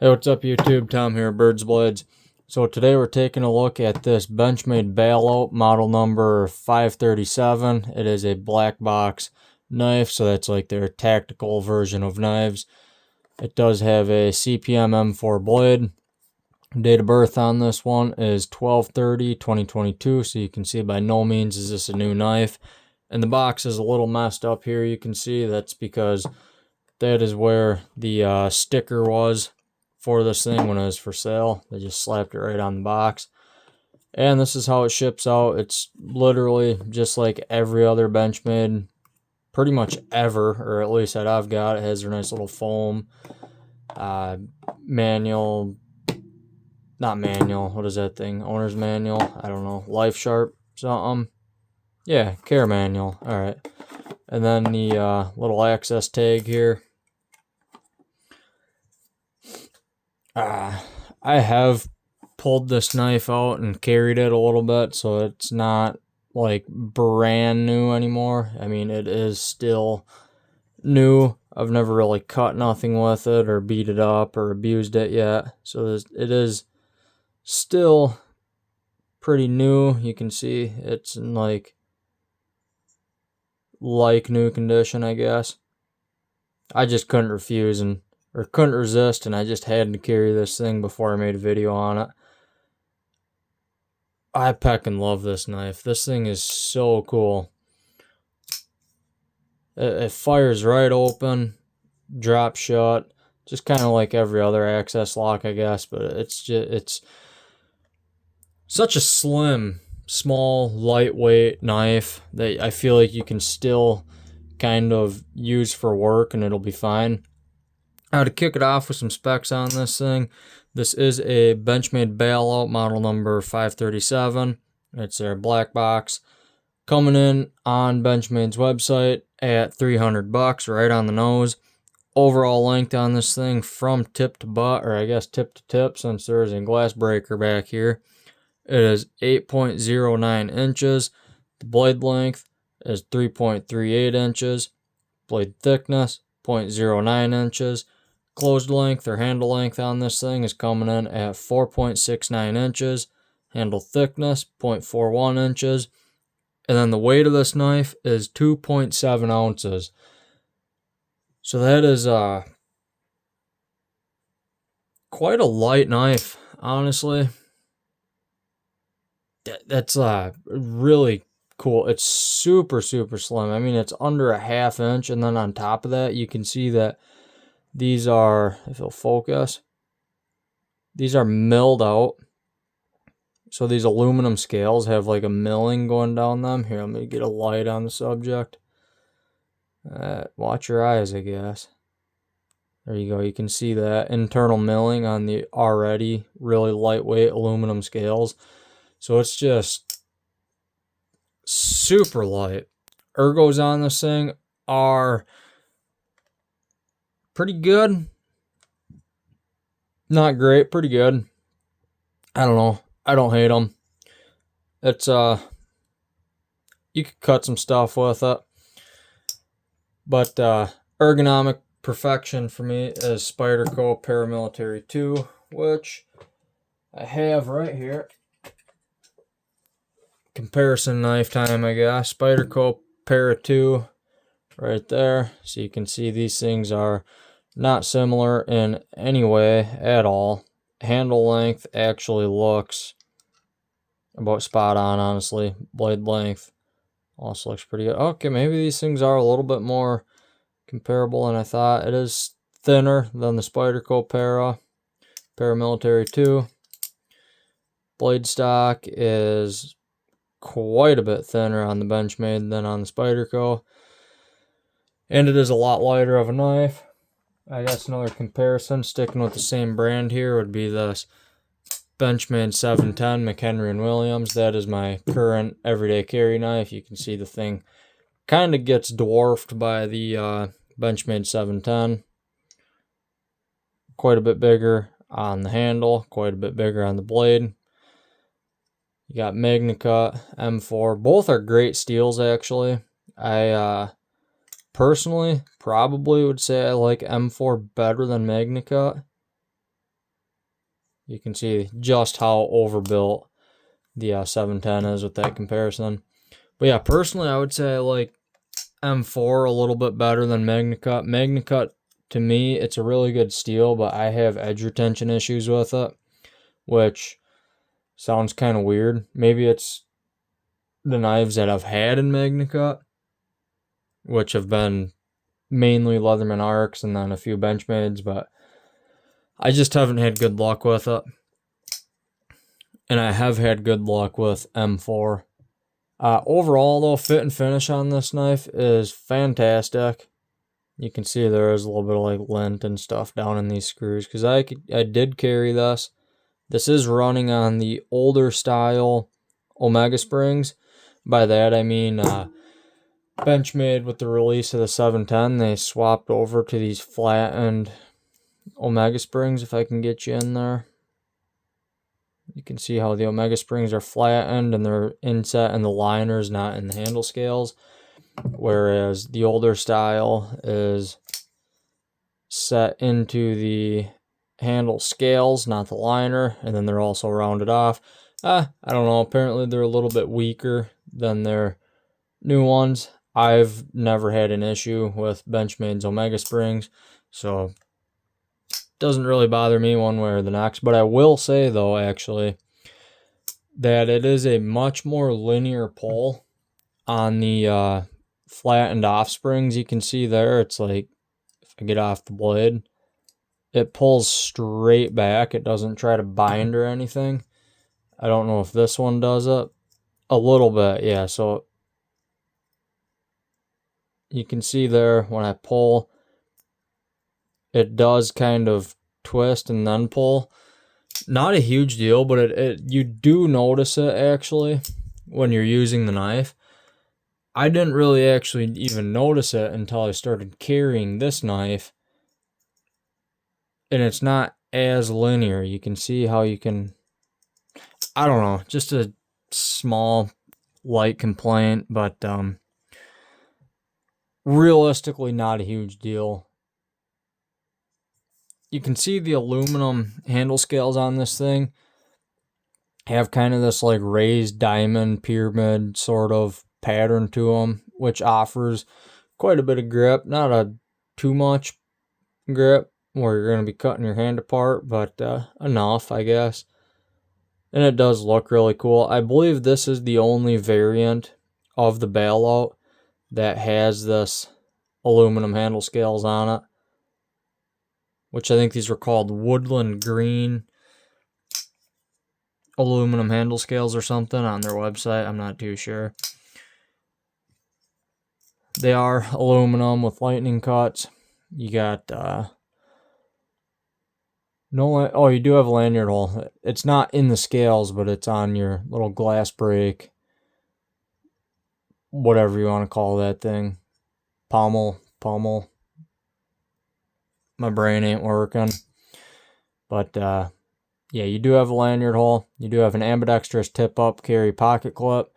Hey, what's up YouTube? Tom here, Birds Blades. So today we're taking a look at this Benchmade bailout model number 537. It is a black box knife, so that's like their tactical version of knives. It does have a CPM M4 blade. Date of birth on this one is 12/30/2022, so you can see by no means is this a new knife. And the box is a little messed up here, you can see. That's because that is where the sticker was for this thing when it was for sale. They just slapped it right on the box. And this is how it ships out. It's literally just like every other Benchmade pretty much ever, or at least that I've got. It has a nice little foam manual, not manual, what is that thing? Owner's manual, I don't know, Life Sharp something. Yeah, care manual, alright. And then the little access tag here. I have pulled this knife out and carried it a little bit, so it's not like brand new anymore. I mean, it is still new. I've never really cut nothing with it or beat it up or abused it yet, so it is still pretty new. You can see it's in like new condition, I guess. I just couldn't refuse or couldn't resist, and I just had to carry this thing before I made a video on it. I peckin' love this knife. This thing is so cool. It fires right open, drop shut, just kind of like every other access lock, I guess, but it's such a slim, small, lightweight knife that I feel like you can still kind of use for work and it'll be fine. Now, to kick it off with some specs on this thing, this is a Benchmade bailout model number 537. It's their black box, coming in on Benchmade's website at $300, right on the nose. Overall length on this thing from tip to butt, or I guess tip to tip, since there's a glass breaker back here, it is 8.09 inches. The blade length is 3.38 inches. Blade thickness, 0.09 inches. Closed length or handle length on this thing is coming in at 4.69 inches. Handle thickness, 0.41 inches. And then the weight of this knife is 2.7 ounces. So that is quite a light knife, honestly. That's really cool. It's super, super slim. I mean, it's under a ½ inch. And then on top of that, you can see that these are, if it'll focus, these are milled out. So these aluminum scales have like a milling going down them. Here, let me get a light on the subject. Watch your eyes, I guess. There you go. You can see that internal milling on the already really lightweight aluminum scales. So it's just super light. Ergos on this thing are pretty good. Not great, pretty good. I don't know. I don't hate them. It's you could cut some stuff with it. But ergonomic perfection for me is Spyderco Paramilitary 2, which I have right here. Comparison knife time, I guess. Spyderco Para 2 right there. So you can see these things are not similar in any way at all. Handle length actually looks about spot on, honestly. Blade length also looks pretty good. Okay, maybe these things are a little bit more comparable than I thought. It is thinner than the Spyderco Paramilitary 2. Blade stock is quite a bit thinner on the Benchmade than on the Spyderco. And it is a lot lighter of a knife. I guess another comparison, sticking with the same brand here, would be this Benchmade 710 McHenry & Williams. That is my current everyday carry knife. You can see the thing kind of gets dwarfed by the Benchmade 710. Quite a bit bigger on the handle, quite a bit bigger on the blade. You got MagnaCut, M4. Both are great steels, actually. I personally probably would say I like M4 better than MagnaCut. You can see just how overbuilt the 710 is with that comparison. But yeah, personally, I would say I like M4 a little bit better than MagnaCut. MagnaCut, to me, it's a really good steel, but I have edge retention issues with it, which sounds kind of weird. Maybe it's the knives that I've had in MagnaCut, which have been mainly Leatherman Arcs and then a few Benchmades, but I just haven't had good luck with it. And I have had good luck with M4. Overall, though, fit and finish on this knife is fantastic. You can see there is a little bit of like lint and stuff down in these screws because I did carry this. This is running on the older style Omega springs. By that I mean Benchmade, with the release of the 710, they swapped over to these flattened Omega springs. If I can get you in there, you can see how the Omega springs are flattened and they're inset and the liner's not in the handle scales, whereas the older style is set into the handle scales, not the liner, and then they're also rounded off. I don't know, apparently they're a little bit weaker than their new ones. I've never had an issue with Benchmade's Omega springs, so it doesn't really bother me one way or the next. But I will say, though, actually, that it is a much more linear pull on the flattened off springs. You can see there, it's like, if I get off the blade, it pulls straight back. It doesn't try to bind or anything. I don't know if this one does it. A little bit, yeah. So you can see there when I pull, it does kind of twist and then pull. Not a huge deal, but you do notice it actually when you're using the knife. I didn't really actually even notice it until I started carrying this knife. And it's not as linear. You can see how you can, I don't know, just a small light complaint, but realistically not a huge deal. You can see the aluminum handle scales on this thing have kind of this like raised diamond pyramid sort of pattern to them, which offers quite a bit of grip. Not a too much grip where you're going to be cutting your hand apart, but enough, I guess. And it does look really cool. I believe this is the only variant of the bailout that has this aluminum handle scales on it, which I think these were called Woodland Green aluminum handle scales or something on their website. I'm not too sure. They are aluminum with lightning cuts. You got you do have a lanyard hole. It's not in the scales, but it's on your little glass break, whatever you want to call that thing. Pommel. My brain ain't working. But yeah, you do have a lanyard hole. You do have an ambidextrous tip-up carry pocket clip.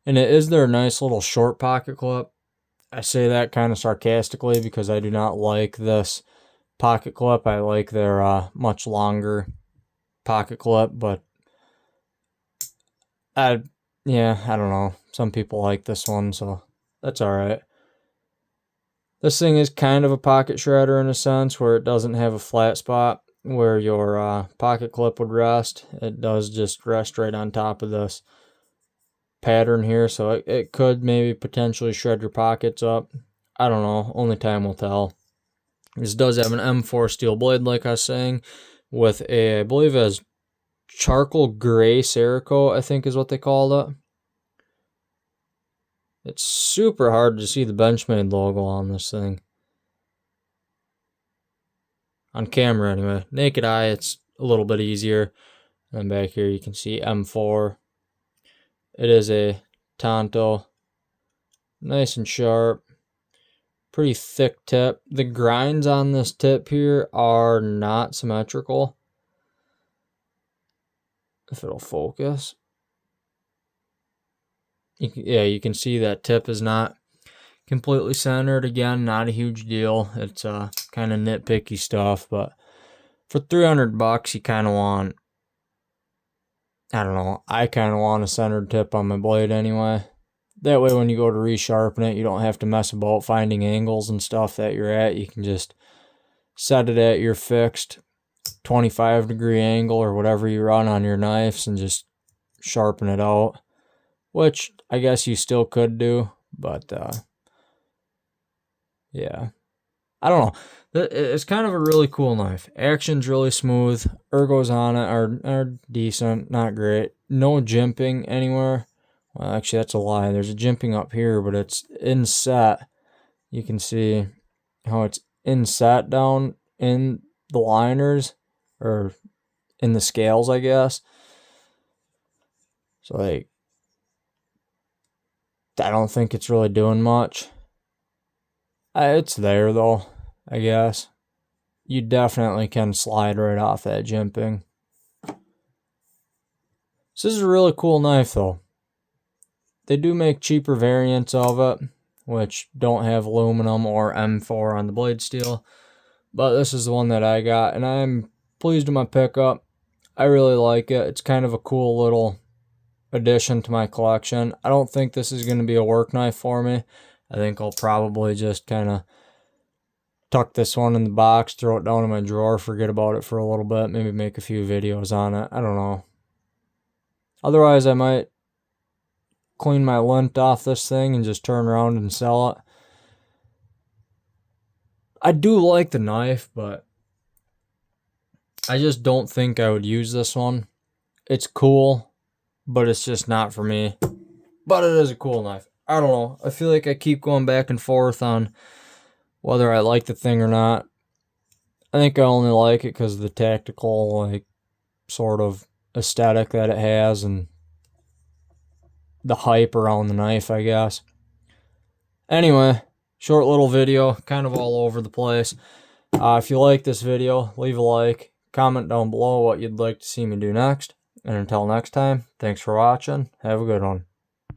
And it is their nice little short pocket clip. I say that kind of sarcastically because I do not like this pocket clip. I like their much longer pocket clip, but I don't know. Some people like this one, so that's alright. This thing is kind of a pocket shredder in a sense where it doesn't have a flat spot where your pocket clip would rest. It does just rest right on top of this pattern here, so it could maybe potentially shred your pockets up. I don't know, only time will tell. This does have an M4 steel blade, like I was saying, with a, I believe it has charcoal gray Cerakote, I think is what they called it. It's super hard to see the Benchmade logo on this thing. On camera anyway. Naked eye, it's a little bit easier. And back here you can see M4. It is a Tonto. Nice and sharp. Pretty thick tip. The grinds on this tip here are not symmetrical. If it'll focus. You can see that tip is not completely centered. Again, not a huge deal. It's kind of nitpicky stuff, but for $300 you kind of want I don't know, I kind of want a centered tip on my blade anyway. That way when you go to resharpen it, you don't have to mess about finding angles and stuff that you're at. You can just set it at your fixed 25-degree angle or whatever you run on your knives and just sharpen it out, which I guess you still could do, but yeah, I don't know. It's kind of a really cool knife. Action's really smooth. Ergos on it are decent, not great. No jimping anywhere. Well, actually, that's a lie. There's a jimping up here, but it's inset. You can see how it's inset down in the liners, or in the scales, I guess. So, like, I don't think it's really doing much. It's there, though, I guess. You definitely can slide right off that jimping. So this is a really cool knife, though. They do make cheaper variants of it, which don't have aluminum or M4 on the blade steel. But this is the one that I got, and I'm pleased with my pickup. I really like it. It's kind of a cool little addition to my collection. I don't think this is going to be a work knife for me. I think I'll probably just kind of tuck this one in the box, throw it down in my drawer, forget about it for a little bit, maybe make a few videos on it. I don't know. Otherwise, I might clean my lint off this thing and just turn around and sell it. I do like the knife, but I just don't think I would use this one. It's cool, but it's just not for me. But it is a cool knife. I don't know. I feel like I keep going back and forth on whether I like the thing or not. I think I only like it because of the tactical, like, sort of aesthetic that it has and the hype around the knife, I guess. Anyway, short little video, kind of all over the place. If you like this video, leave a like, comment down below what you'd like to see me do next. And until next time, thanks for watching. Have a good one.